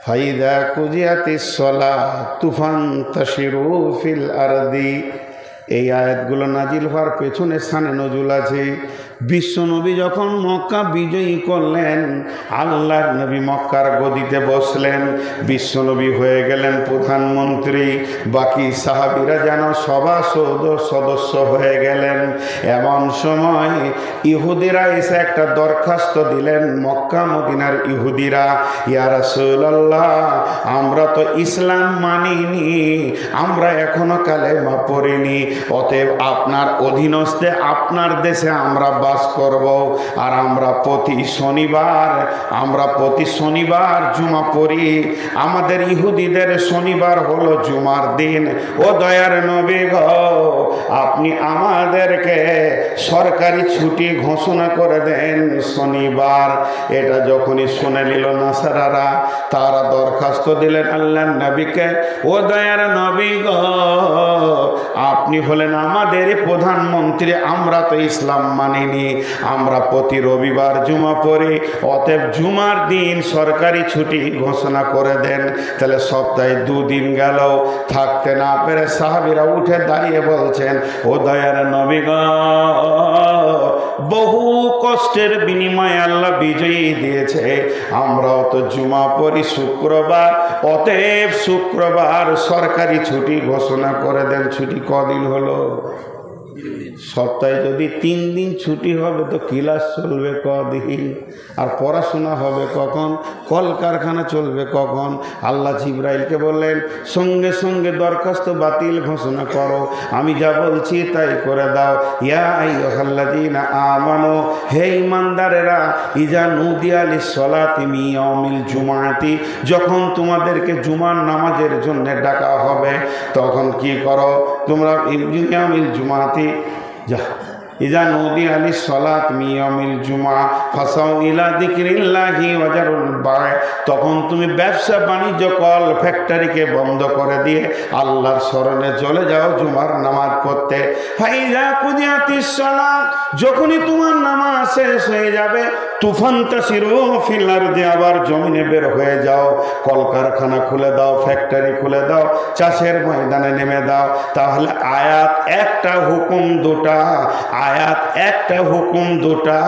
ফাইদা কুজিয়াতিস সালাতু ফান্তাশিরু ফিল আরদি। এই আয়াতগুলো নাজিল হওয়ার পেছনে শানে নজুল আছে। বিশ্বনবী যখন মক্কা বিজয়ী করলেন, আল্লাহর নবী মক্কার গদিতে বসলেন, বিশ্বনবী হয়ে গেলেন প্রধানমন্ত্রী, বাকি সাহাবীরা যেন সভাসদ সদস্য হয়ে গেলেন। এমন সময় ইহুদিরা এসে একটা দরখাস্ত দিলেন, মক্কা মদিনার ইহুদিরা, ইয়া রাসূলুল্লাহ, আমরা তো ইসলাম মানিনি, আমরা এখনো কালেমা পড়িনি, অতএব আপনার অধীনস্থে আপনার দেশে আমরা বাস করব, আর আমরা প্রতি শনিবার জুমা পড়ি। আমাদের ইহুদিদের শনিবার হলো জুমার দিন। ও দয়ার নবী গো, আপনি আমাদেরকে সরকারি ছুটি ঘোষণা করে দেন শনিবার। এটা যখনই শুনে নিল নাসারারা, তারা দরখাস্ত দিলেন আল্লাহর নবীকে, ও দয়ার নবী গো, আপনি হলেন আমাদের প্রধানমন্ত্রী, আমরা তো ইসলাম মানিনি, আমরা প্রতি রবিবার জুমা পড়ি, অতএব জুমার দিন সরকারি ছুটি ঘোষণা করে দেন। তাহলে সপ্তাহে 2 দিন গেল, থাকতে না পেরে সাহাবীরা উঠে দাঁড়িয়ে বলছেন, ও দয়ার নবী গো, বহু কষ্টের বিনিময়ে আল্লাহ বিজয়ী দিয়েছে, আমরাও তো জুমা পড়ি শুক্রবার, অতএব শুক্রবার সরকারি ছুটি ঘোষণা করে দেন। ছুটি কদিন হলো? সপ্তাহে যদি 3 দিন ছুটি হবে তো ক্লাস চলবে কদিন? আর পড়াশোনা হবে কখন? কলকারখানা চলবে কখন? আল্লাহ জিবরাইলকে বললেন, সঙ্গে সঙ্গে দরখাস্ত বাতিল ঘোষণা করো, আমি যা বলছি তাই করে দাও। ইয়া আইয়ুহাল্লাযীনা আমানু, হে ঈমানদারেরা, ইজা নুদিয়া লিস-সালাতি মিন ইয়াউমিল জুমআতি, যখন তোমাদেরকে জুমার নামাজের জন্য ডাকা হবে, তখন কি করো তোমরা? ইয়াউমিল জুমআতি ইজা নুদিয়া লিস-সালাতি মিন ইয়াউমিল জুমআ ফাসাউ ইলা যিকরিল্লাহি ওয়া যারুল বায়, তখন তুমি ব্যবসা বাণিজ্য কল ফ্যাক্টরিকে বন্ধ করে দিয়ে আল্লাহর স্মরণে চলে যাও জুমার নামাজ পড়তে। ফাইজা কুদিয়াতিস সালাত, যখনই তোমার নামাজ শেষ হয়ে যাবে, তুফান্তাশিরু ফিল আরদি, আবার জমিনে বের হয়ে যাও, কলকারখানা খুলে দাও, ফ্যাক্টরি খুলে দাও, চাষের ময়দানে নেমে দাও। তাহলে আয়াত একটা, হুকুম দুটা, আয়াত একটা, হুকুম দুটা,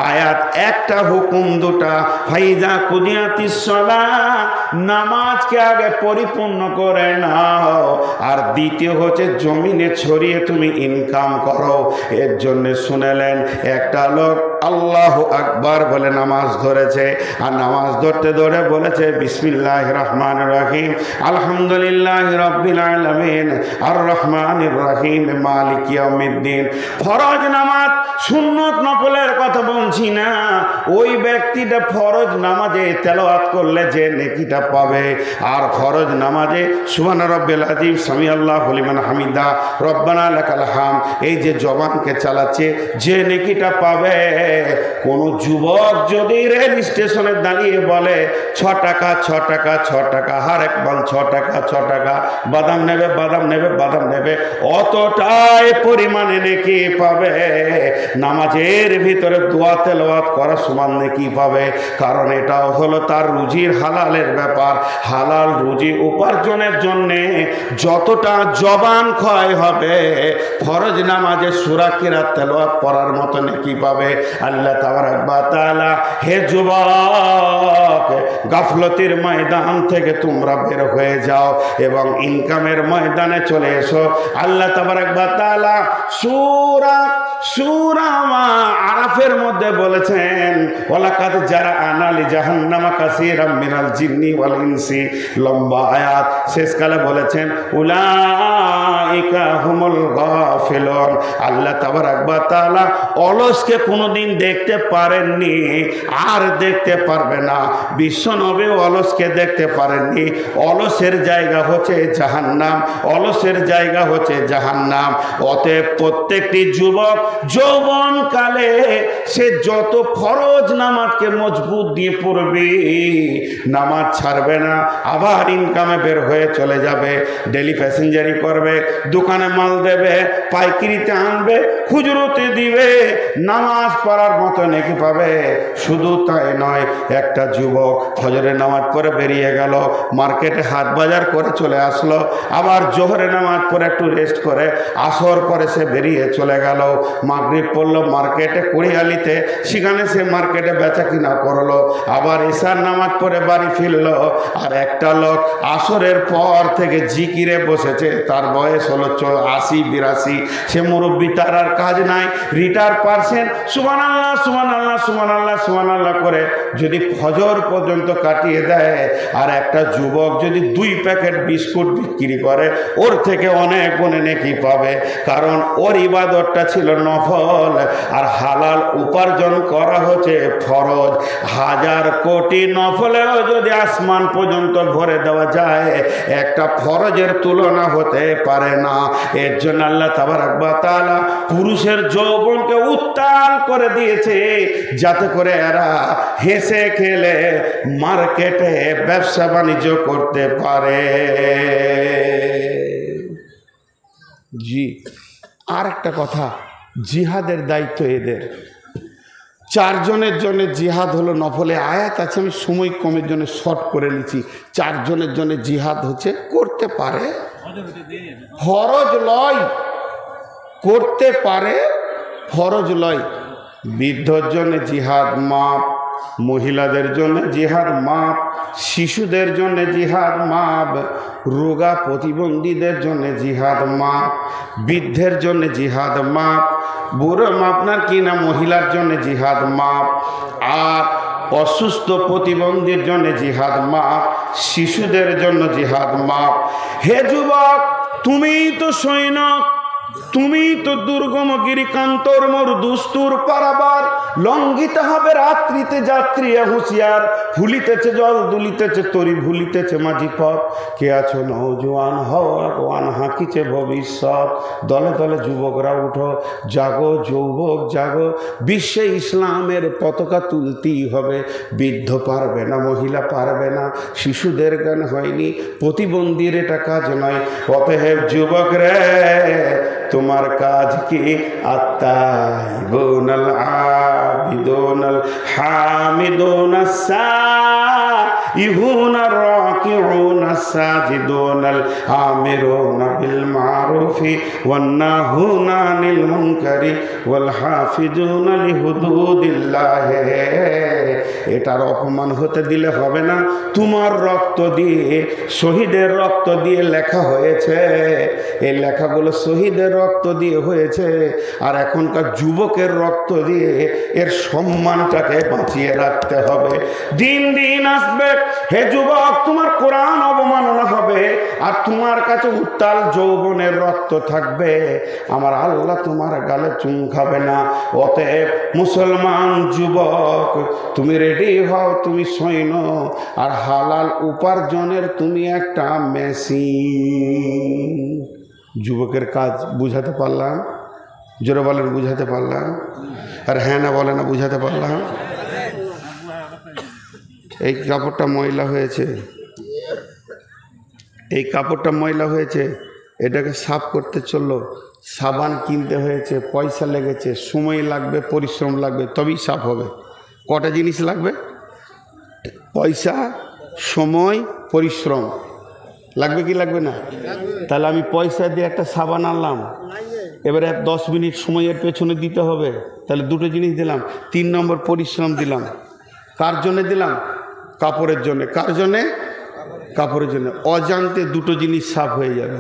আয়াত একটা, হুকুম দুটা। ফাইজা কুদিয়াতিস সালাত, নামাজকে আগে পরিপূর্ণ করে নাও, আর দ্বিতীয় হচ্ছে জমিনে ছড়িয়ে তুমি ইনকাম করো। এর জন্য শুনেলেন একটা লোক আল্লাহু আকবার বলে নামাজ ধরেছে, আর নামাজ ধরতে ধরে বলেছে, বিসমিল্লাহির রহমানির রহিম, আলহামদুলিল্লাহি রাব্বিল আলামিন, আর রহমানির রহিম, মালিকি ইয়াউমিদ্দিন। ফরজ নামাজ, সুন্নত নফলের কথা বলছি না, ওই ব্যক্তিটা ফরজ নামাজে তেলাওয়াত করলে যে নেকিটা পাবে, আর ফরজ নামাজে সুবহান রাব্বিল আযীম, সামি আল্লাহু লিমান হামিদা, রব্বানা লাকাল হামদ, এই যে জবানকে চালাচ্ছে যে নেকিটা পাবে। কোন যুবক যদি রেল স্টেশনে দাঁড়িয়ে বলে 6 টাকা 6 টাকা 6 টাকা, হার এক বল 6 টাকা 6 টাকা, বাদাম নেবে বাদাম নেবে বাদাম নেবে, অতটাই পরিমাণে নেকি পাবে। নামাজের ভিতরে দোয়া তেলাওয়াত করা সমান নেকি পাবে, কারণ এটাও হলো তার রুজির হালালের ব্যাপার। হালাল রুজি উপার্জনের জন্যে যতটা জবান ক্ষয় হবে, ফরজ নামাজে সূরা কিরাত তেলাওয়াত করার মতো নেকি পাবে। আল্লাহ তাবারক ওয়া তাআলা, হে যুবক, গাফলতির ময়দান থেকে তোমরা বের হয়ে যাও এবং ইনকামের ময়দানে চলে এসো। আল্লাহ তাবারক ওয়া তাআলা সূরা আরাফের মধ্যে বলেছেন, ওয়ালাকাদ জারা'না লি জাহান্নামা কাসীরাম মিনাল জিন্নি ওয়াল ইনসি, লম্বা আয়াত। শেষকালে বলেছেন, উলাইকা হুমুল গাফিলুন। আল্লাহ তাবারক ওয়া তাআলা অলসকে কোনোদিন দেখতে পারেননি, আর দেখতে পারবে না। বিশ্বনবী অলসকে দেখতে পারেননি। অলসের জায়গা হচ্ছে জাহান্নাম, অলসের জায়গা হচ্ছে জাহান্নাম। অতএব প্রত্যেকটি যুবক যৌবনকালে সে যত ফরজ নামাজকে মজবুত দিয়ে পড়বে, নামাজ ছাড়বে না, আবার ইনকামে বের হয়ে চলে যাবে, ডেলি প্যাসেঞ্জারি করবে, দোকানে মাল দেবে, পাইকারিতে আনবে, খুচরোতে দিবে, নামাজ পড়া করার মতো নেকি পাবে। শুধু তাই নয়, একটা যুবক ফজরের নামাজ পড়ে বেরিয়ে গেল, মার্কেটে হাট বাজার করে চলে আসলো, আবার জোহরের নামাজ পড়ে একটু রেস্ট করে আসর পরে সে বেরিয়ে চলে গেল, মাগরিব পড়লো মার্কেটে কুড়িয়ালিতে, সেখানে সে মার্কেটে বেচা কিনা করলো, আবার ঈশার নামাজ পড়ে বাড়ি ফিরলো। আর একটা লোক আসরের পর থেকে জিকিরে বসেছে, তার বয়স হলো 80-82, সে মুরব্বী, তার আর কাজ নাই, রিটায়ার পারসেন্ট, সুবহানাল্লাহ সুবহানাল্লাহ সুবহানাল্লাহ সুবহানাল্লাহ করে যদি ফজর পর্যন্ত কাটিয়ে দেয়, আর একটা যুবক যদি 2 প্যাকেট বিস্কুট বিক্রি করে, ওর থেকে অনেক গুণে নেকি পাবে, কারণ ওর ইবাদতটা ছিল নফল, আর হালাল উপার্জন করা হচ্ছে ফরজ। 1000 কোটি নফলেও যদি আসমান পর্যন্ত ভরে দেওয়া যায়, একটা ফরজের তুলনা হতে পারে না। এর জন্য আল্লাহ তাবারক ওয়া তাআলা পুরুষের যৌবনকে উত্তাল করে দিয়েছে, যাতে করে এরা হেসে খেলে মার্কেটে ব্যবসা বাণিজ্য করতে পারে। জি, আর একটা কথা, জিহাদের দায়িত্ব এদের। 4 জনের জন্য জিহাদ হলো নফলে, আয়াত আছে, আমি সময় কমের জন্য শর্ট করে নিচ্ছি। 4 জনের জন্য জিহাদ হচ্ছে, করতে পারে, ফরজ লয়, করতে পারে, ফরজ লয়। বৃদ্ধর জন্য জিহাদ মাপ, মহিলাদের জন্য জিহাদ মাপ, শিশুদের জন্য জিহাদ মাপ, রোগা প্রতিবন্ধীদের জন্য জিহাদ মাপ, বৃদ্ধের জন্য জিহাদ মাপ, বুড়ো আপনার কিনা মহিলার জন্য জিহাদ মাপ, আর অসুস্থ প্রতিবন্ধীর জন্য জিহাদ মাপ, শিশুদের জন্য জিহাদ মাপ। হে যুবক, তুমি তো সৈনিক, তুমি তো দুর্গম গিরিকান্তর মোর দুস্তুর পারাবার, লঙ্ঘিতে হবে রাত্রিতে যাত্রী হুঁশিয়ার, ভুলিতেছে জল দুলিতেছে তরি, ভুলিতেছে মাঝি পথ, কে আছো নৌজওয়ান হও আগুয়ান, হাঁকিছে ভবিষ্যৎ। দলে দলে যুবকরা উঠো, জাগো যুবক জাগো, বিশ্বে ইসলামের পতাকা তুলতেই হবে। বৃদ্ধ পারবে না, মহিলা পারবে না, শিশুদের জ্ঞান হয়নি, প্রতিবন্ধীর এটা কাজ নয়। অতএব যুবক রে, তোমার কাজ কি? আত্তাইবুনাল আবিদুনাল হামিদুনাস সাইহুনার রাকিউনাস সাজিদুনাল আমিরুনা বিল মারুফি ওয়ান নাহুনা আনিল মুনকারি ওয়াল হাফিজুনা লিহুদুদিল্লাহ। এটার অপমান হতে দিলে হবে না। তোমার রক্ত দিয়ে, শহীদের রক্ত দিয়ে লেখা হয়েছে, এই লেখাগুলো শহীদের রক্ত দিয়ে হয়েছে, আর এখনকার যুবকের রক্ত দিয়ে এর সম্মানটাকে বাঁচিয়ে রাখতে হবে। দিন দিন আসবে, হে যুবক, তোমার কোরআন অবমাননা হবে, আর তোমার কাছে উত্তাল যৌবনের রক্ত থাকবে, আমার আল্লাহ তোমার গালে চুম খাবে না। অতএব মুসলমান যুবক, তুমি রেডি হও, তুমি সৈন্য, আর হালাল উপার্জনের তুমি একটা মেশিন। যুবকের কাজ বুঝাতে পারলাম? জোরে বলেন, বুঝাতে পারলাম? আর হ্যাঁ না বলে না, বুঝাতে পারলাম? এই কাপড়টা ময়লা হয়েছে, এই কাপড়টা ময়লা হয়েছে, এটাকে সাফ করতে চললো, সাবান কিনতে হয়েছে, পয়সা লেগেছে, সময় লাগবে, পরিশ্রম লাগবে, তবেই সাফ হবে। কটা জিনিস লাগবে? পয়সা, সময়, পরিশ্রম লাগবে কি লাগবে না? তাহলে আমি পয়সা দিয়ে একটা সাবান আনলাম, এবারে 10 মিনিট সময়ের পেছনে দিতে হবে, তাহলে 2টো জিনিস দিলাম। 3 নম্বর পরিশ্রম দিলাম। কার জন্যে দিলাম? কাপড়ের জন্যে। কার জন্যে? কাপড়ের জন্য। অজান্তে 2টো জিনিস সাফ হয়ে যাবে,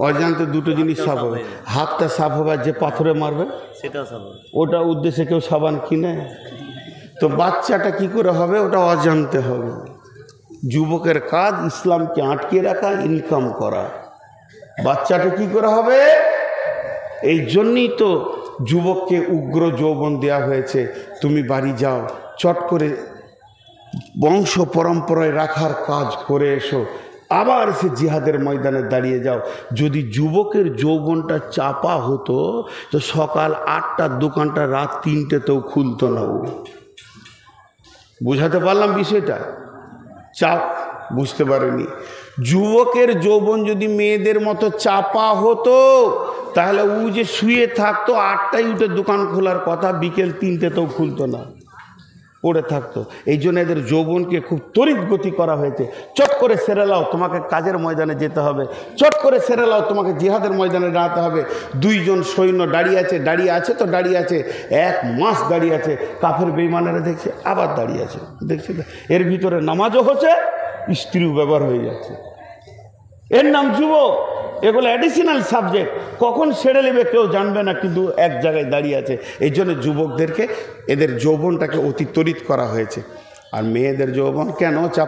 অজান্তে 2টো জিনিস সাফ হবে। হাতটা সাফ হবে, যে পাথরে মারবে সেটা সাফ হবে, ওটা উদ্দেশ্যে কেউ সাবান কিনে? তো বাচ্চাটা কি করে হবে? ওটা অজান্তে হবে। যুবকের কাজ ইসলামকে আটকে রাখা, ইনকাম করা। বাচ্চাটা কি করে হবে? এই জন্যই তো যুবককে উগ্র যৌবন দেওয়া হয়েছে। তুমি বাড়ি যাও, চট করে বংশ পরম্পরায় রাখার কাজ করে এসো, আবার সে জিহাদের ময়দানে দাঁড়িয়ে যাও। যদি যুবকের যৌবনটা চাপা হতো, তো সকাল 8টার দোকানটা রাত 3টেতেও খুলতো না। বুঝাতে পারলাম বিষয়টা? বুঝতে পারেনি। যুবকের যৌবন যদি মেয়েদের মতো চাপা হতো তাহলে ও যে শুয়ে থাকতো 8টায় উঠে দোকান খোলার কথা, বিকেল 3টেতেও খুলতো না, পড়ে থাকতো। এই জন্য এদের যৌবনকে খুব তড়িৎ গতি করা হয়েছে। চট করে সেরে লাও, তোমাকে কাজের ময়দানে যেতে হবে, চট করে সেরে লাও, তোমাকে জিহাদের ময়দানে দাঁড়াতে হবে। 2জন সৈন্য দাঁড়িয়ে আছে তো দাঁড়িয়ে আছে, 1 মাস দাঁড়িয়ে আছে। কাফের বেঈমানেরা দেখছে আবার দাঁড়িয়ে আছে, দেখছে এর ভিতরে নামাজও হচ্ছে, স্ত্রীও ব্যবহার হয়ে যাচ্ছে। এর নাম যুবক। এগুলো অ্যাডিশনাল সাবজেক্ট, কখন ছেড়ে নেবে কেউ জানবে না, কিন্তু এক জায়গায় দাঁড়িয়ে আছে। এই জন্য যুবকদেরকে এদের যৌবনটাকে অতি তড়িৎ করা হয়েছে। আর মেয়েদের যৌবন কেন চাপ